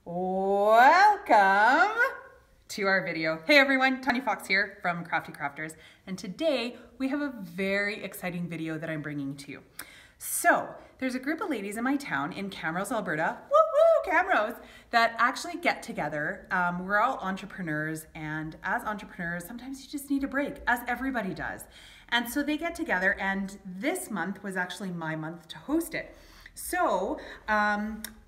Welcome to our video. Hey everyone, Tanya Fox here from Crafty Crafters, and today we have a very exciting video that I'm bringing to you. So there's a group of ladies in my town in Camrose, Alberta, Camrose, that actually get together. We're all entrepreneurs, and as entrepreneurs, sometimes you just need a break, as everybody does. And so they get together, and this month was actually my month to host it. So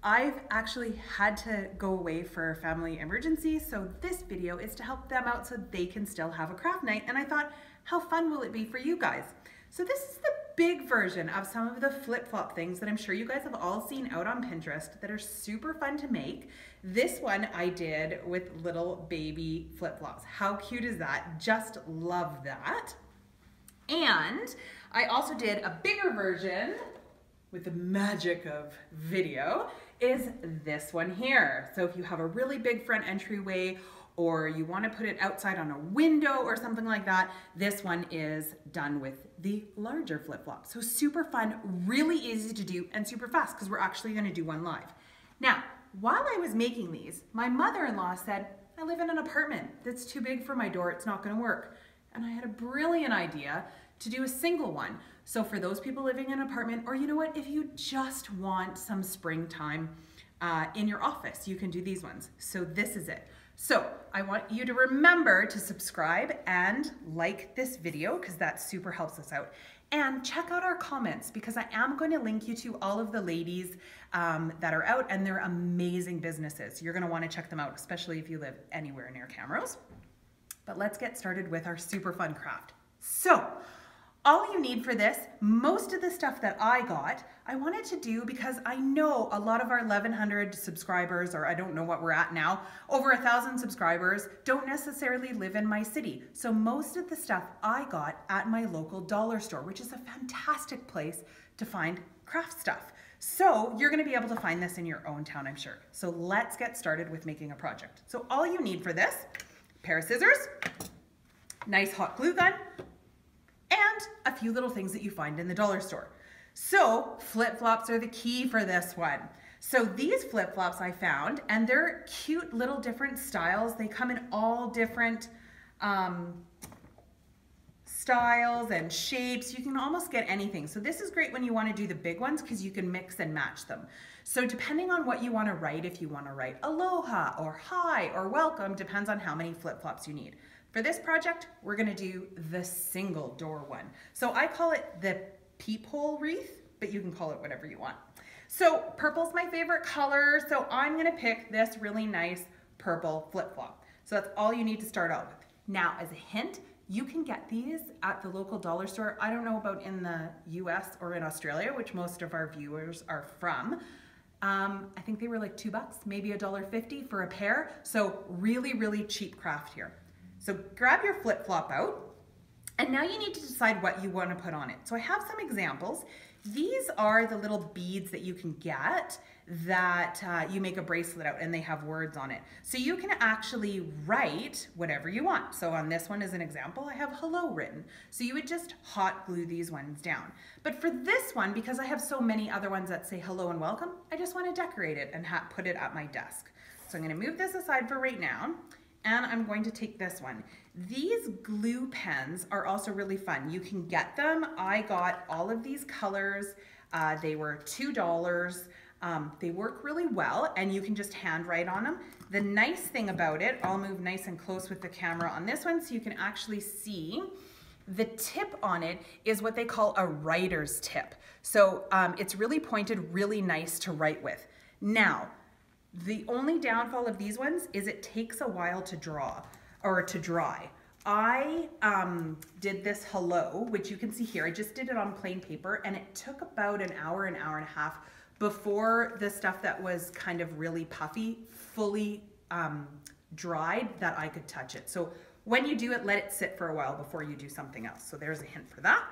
I've actually had to go away for a family emergency, so this video is to help them out so they can still have a craft night. And I thought, how fun will it be for you guys? So this is the big version of some of the flip-flop things that I'm sure you guys have all seen out on Pinterest that are super fun to make. This one I did with little baby flip-flops. How cute is that? Just love that. And I also did a bigger version with the magic of video, is this one here. So if you have a really big front entryway, or you want to put it outside on a window or something like that, this one is done with the larger flip-flop. So super fun, really easy to do, and super fast, because we're actually going to do one live. Now, while I was making these, my mother-in-law said, I live in an apartment that's too big for my door, it's not going to work. And I had a brilliant idea to do a single one. So for those people living in an apartment, or you know what, if you just want some springtime in your office, you can do these ones. So this is it. So I want you to remember to subscribe and like this video, because that super helps us out. And check out our comments, because I am going to link you to all of the ladies that are out, and they're amazing businesses. You're going to want to check them out, especially if you live anywhere near Camrose. But let's get started with our super fun craft. So all you need for this, most of the stuff that I got, I wanted to do because I know a lot of our 1,100 subscribers, or I don't know what we're at now, over 1,000 subscribers, don't necessarily live in my city. So most of the stuff I got at my local dollar store, which is a fantastic place to find craft stuff. So you're gonna be able to find this in your own town, I'm sure. So let's get started with making a project. So all you need for this, pair of scissors, nice hot glue gun, and a few little things that you find in the dollar store. So flip-flops are the key for this one. So these flip-flops I found, and they're cute little different styles. They come in all different styles and shapes. You can almost get anything. So this is great when you want to do the big ones, because you can mix and match them. So depending on what you want to write, if you want to write aloha or hi or welcome, depends on how many flip-flops you need. For this project, we're gonna do the single door one. So I call it the peephole wreath, but you can call it whatever you want. So purple's my favorite color, so I'm gonna pick this really nice purple flip-flop. So that's all you need to start out with. Now, as a hint, you can get these at the local dollar store. I don't know about in the US or in Australia, which most of our viewers are from. I think they were like $2, maybe $1.50 for a pair. So really, really cheap craft here. So grab your flip-flop out, and now you need to decide what you want to put on it. So I have some examples. These are the little beads that you can get that you make a bracelet out, and they have words on it. So you can actually write whatever you want. So on this one as an example, I have hello written. So you would just hot glue these ones down. But for this one, because I have so many other ones that say hello and welcome, I just want to decorate it and put it at my desk. So I'm going to move this aside for right now. And I'm going to take this one. These glue pens are also really fun. You can get them. I got all of these colors. They were $2. They work really well, and you can just handwrite on them. The nice thing about it, I'll move nice and close with the camera on this one so you can actually see the tip on it is what they call a writer's tip. So it's really pointed, really nice to write with. Now, the only downfall of these ones is it takes a while to draw or to dry. I did this hello, which you can see here. I just did it on plain paper, and it took about an hour and a half before the stuff that was kind of really puffy fully dried that I could touch it. So when you do it, let it sit for a while before you do something else. So there's a hint for that.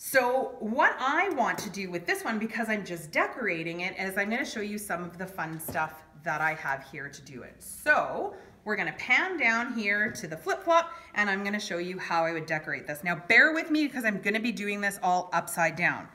So what I want to do with this one, because I'm just decorating it, is I'm going to show you some of the fun stuff that I have here to do it. So we're going to pan down here to the flip-flop, and I'm going to show you how I would decorate this. Now bear with me, because I'm going to be doing this all upside down.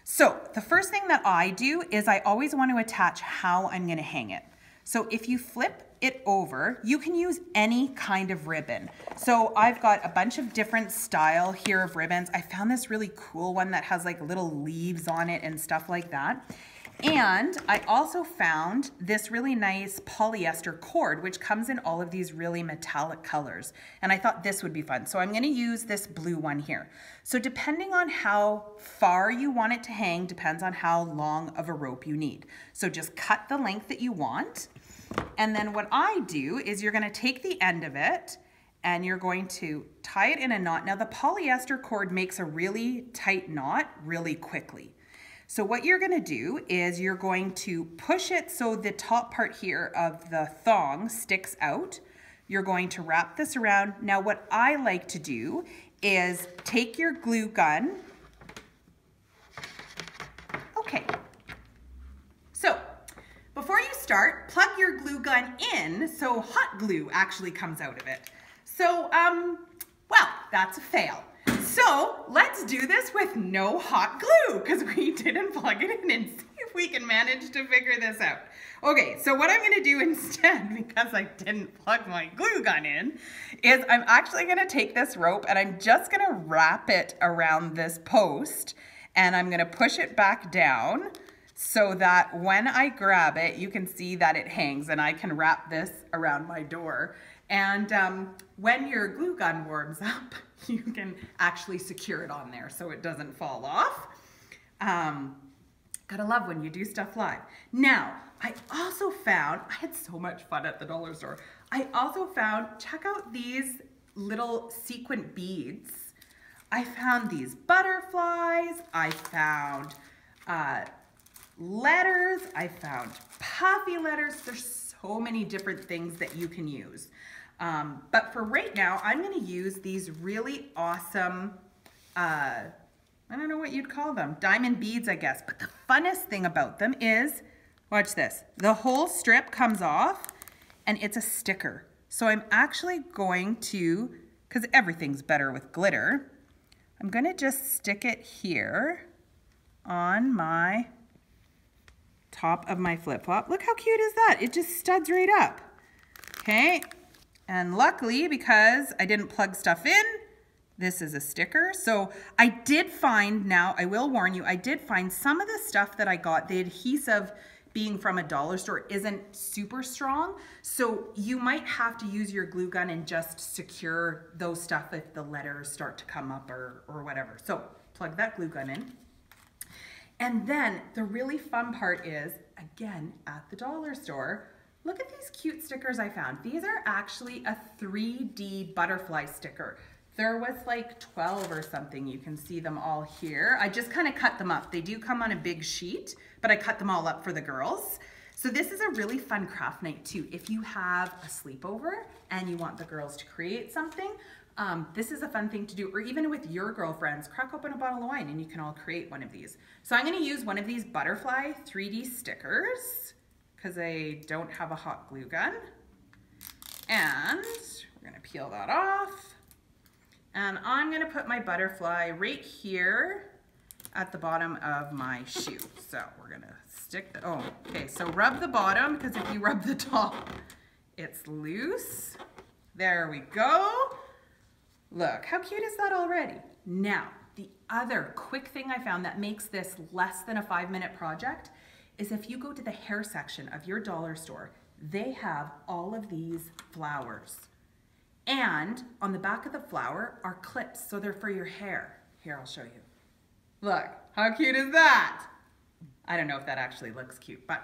So the first thing that I do is I always want to attach how I'm going to hang it. So if you flip it over, you can use any kind of ribbon. So I've got a bunch of different style here of ribbons. I found this really cool one that has like little leaves on it and stuff like that. And I also found this really nice polyester cord, which comes in all of these really metallic colors. And I thought this would be fun. So I'm gonna use this blue one here. So depending on how far you want it to hang, depends on how long of a rope you need. So just cut the length that you want. And then what I do is you're gonna take the end of it and you're going to tie it in a knot. Now the polyester cord makes a really tight knot really quickly. So what you're gonna do is you're going to push it so the top part here of the thong sticks out. You're going to wrap this around. Now what I like to do is take your glue gun. Okay, so before you start, plug your glue gun in so hot glue actually comes out of it. So, well, that's a fail. So let's do this with no hot glue because we didn't plug it in and see if we can manage to figure this out. Okay, so what I'm gonna do instead, because I didn't plug my glue gun in, is I'm actually gonna take this rope and I'm just gonna wrap it around this post and I'm gonna push it back down so that when I grab it, you can see that it hangs and I can wrap this around my door. And when your glue gun warms up, you can actually secure it on there so it doesn't fall off. Gotta love when you do stuff live. Now, I also found, I had so much fun at the dollar store. I also found, check out these little sequin beads. I found these butterflies. I found letters. I found puffy letters. There's so many different things that you can use. But for right now, I'm gonna use these really awesome, I don't know what you'd call them, diamond beads, I guess. But the funnest thing about them is, watch this, the whole strip comes off and it's a sticker. So I'm actually going to, because everything's better with glitter, I'm gonna just stick it here on my top of my flip-flop. Look how cute is that? It just studs right up, okay? And luckily, because I didn't plug stuff in, this is a sticker. So I did find, now I will warn you, I did find some of the stuff that I got, the adhesive being from a dollar store isn't super strong. So you might have to use your glue gun and just secure those stuff if the letters start to come up or whatever. So plug that glue gun in. And then the really fun part is, again, at the dollar store, look at these cute stickers I found. These are actually a 3D butterfly sticker. There was like 12 or something. You can see them all here. I just kind of cut them up. They do come on a big sheet, but I cut them all up for the girls. So this is a really fun craft night too. If you have a sleepover and you want the girls to create something, this is a fun thing to do, or even with your girlfriends, crack open a bottle of wine and you can all create one of these. So I'm gonna use one of these butterfly 3D stickers because I don't have a hot glue gun. And we're gonna peel that off. And I'm gonna put my butterfly right here at the bottom of my shoe. So we're gonna stick the, oh, okay, so rub the bottom, because if you rub the top, it's loose. There we go. Look, how cute is that already? Now, the other quick thing I found that makes this less than a 5-minute project is if you go to the hair section of your dollar store, they have all of these flowers. And on the back of the flower are clips, so they're for your hair. Here, I'll show you. Look, how cute is that? I don't know if that actually looks cute, but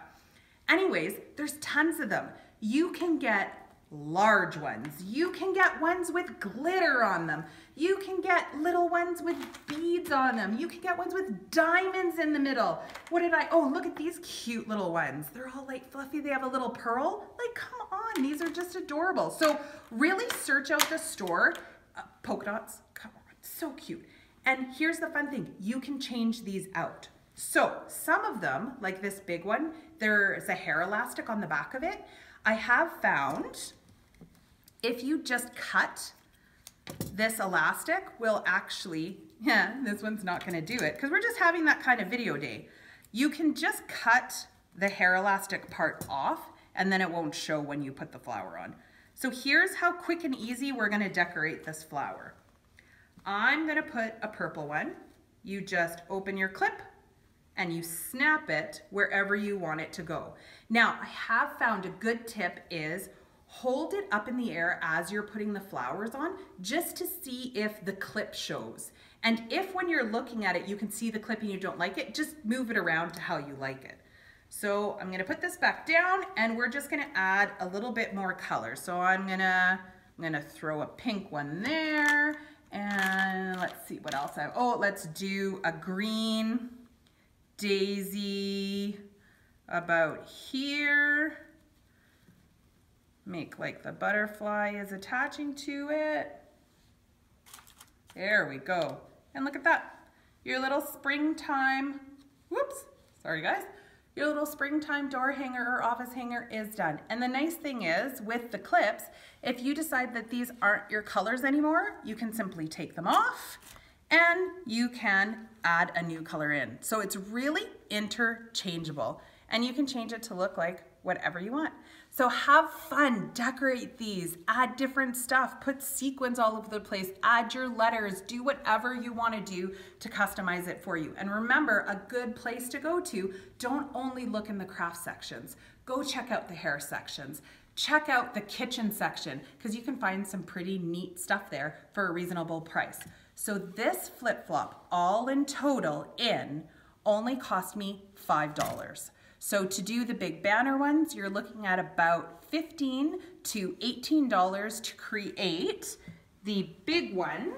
anyways, there's tons of them. You can get large ones. You can get ones with glitter on them. You can get little ones with beads on them. You can get ones with diamonds in the middle. What did I, oh, look at these cute little ones. They're all like fluffy. They have a little pearl. Like, come on, these are just adorable. So really search out the store. Polka dots, come on, so cute. And here's the fun thing, you can change these out. So some of them, like this big one, there's a hair elastic on the back of it. I have found if you just cut this elastic will actually, yeah, this one's not gonna do it because we're just having that kind of video day. You can just cut the hair elastic part off and then it won't show when you put the flower on. So here's how quick and easy we're gonna decorate this flower. I'm gonna put a purple one. You just open your clip and you snap it wherever you want it to go. Now, I have found a good tip is hold it up in the air as you're putting the flowers on just to see if the clip shows. And if when you're looking at it, you can see the clip and you don't like it, just move it around to how you like it. So I'm gonna put this back down and we're just gonna add a little bit more color. So I'm gonna throw a pink one there and let's see what else let's do a green daisy about here. Make like the butterfly is attaching to it. There we go. And look at that. Your little springtime, whoops, sorry guys. Your little springtime door hanger or office hanger is done. And the nice thing is with the clips, if you decide that these aren't your colors anymore, you can simply take them off and you can add a new color in. So it's really interchangeable and you can change it to look like whatever you want. So have fun, decorate these, add different stuff, put sequins all over the place, add your letters, do whatever you want to do to customize it for you. And remember, a good place to go to, don't only look in the craft sections, go check out the hair sections. Check out the kitchen section because you can find some pretty neat stuff there for a reasonable price. So this flip-flop all in total only cost me $5. So to do the big banner ones, you're looking at about $15 to $18 to create the big ones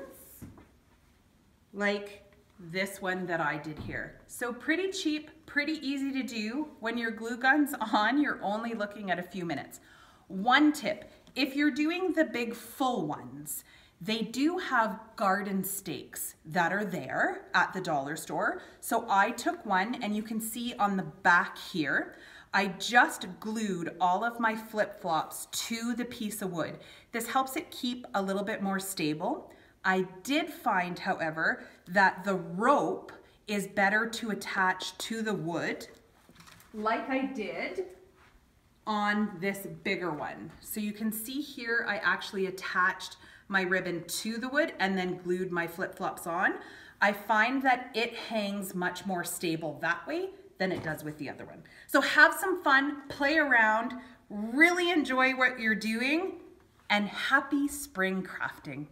like this one that I did here. So pretty cheap, pretty easy to do. When your glue gun's on, you're only looking at a few minutes. One tip, if you're doing the big full ones, they do have garden stakes that are there at the dollar store. So I took one and you can see on the back here, I just glued all of my flip-flops to the piece of wood. This helps it keep a little bit more stable. I did find, however, that the rope is better to attach to the wood like I did on this bigger one. So you can see here, I actually attached my ribbon to the wood and then glued my flip-flops on. I find that it hangs much more stable that way than it does with the other one. So have some fun, play around, really enjoy what you're doing, and happy spring crafting.